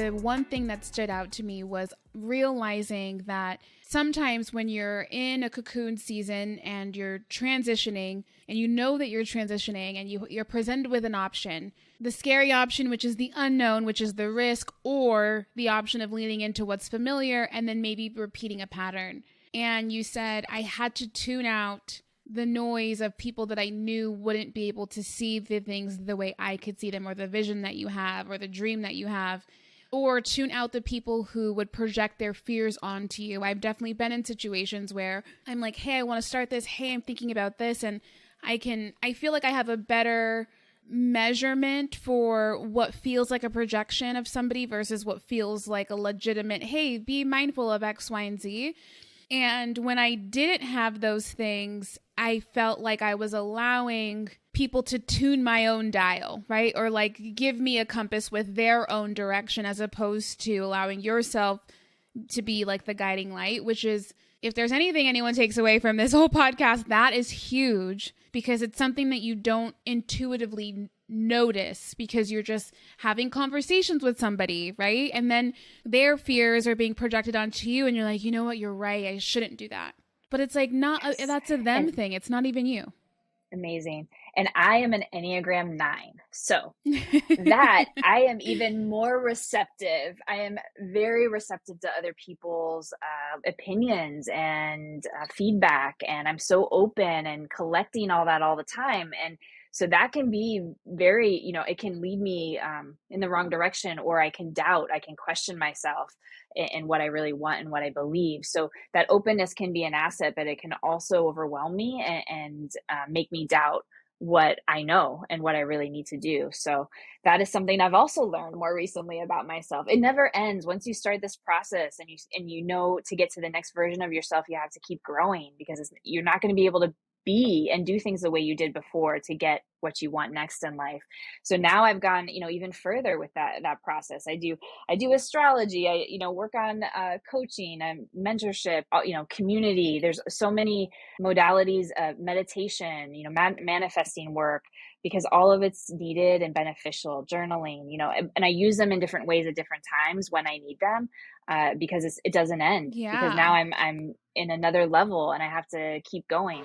the one thing that stood out to me was realizing that sometimes when you're in a cocoon season and you're transitioning and you know that you're transitioning and you're presented with an option, the scary option, which is the unknown, which is the risk, or the option of leaning into what's familiar and then maybe repeating a pattern. And you said, I had to tune out the noise of people that I knew wouldn't be able to see the things the way I could see them, or the vision that you have, or the dream that you have, or tune out the people who would project their fears onto you. I've definitely been in situations where I'm like, hey, I want to start this. Hey, I'm thinking about this. And I feel like I have a better measurement for what feels like a projection of somebody versus what feels like a legitimate, hey, be mindful of X, Y, and Z. And when I didn't have those things, I felt like I was allowing people to tune my own dial, right? Or like give me a compass with their own direction, as opposed to allowing yourself to be like the guiding light, which is, if there's anything anyone takes away from this whole podcast, that is huge, because it's something that you don't intuitively notice because you're just having conversations with somebody, right? And then their fears are being projected onto you and you're like, you know what, you're right, I shouldn't do that. But it's like, not, Yes. that's a them thing. It's not even you. Amazing. And I am an Enneagram 9. So that I am even more receptive. I am very receptive to other people's opinions and feedback. And I'm so open and collecting all that all the time. And so that can be very, it can lead me in the wrong direction, or I can doubt, I can question myself and what I really want and what I believe. So that openness can be an asset, but it can also overwhelm me and make me doubt what I know and what I really need to do. So that is something I've also learned more recently about myself. It never ends. Once you start this process and you know, to get to the next version of yourself, you have to keep growing, because you're not going to be able to be and do things the way you did before to get what you want next in life. So now I've gone, even further with that process. I do astrology. I, work on coaching and mentorship, community. There's so many modalities of meditation, manifesting work, because all of it's needed and beneficial. Journaling, and I use them in different ways at different times when I need them, because it doesn't end. Yeah. Because now I'm in another level and I have to keep going.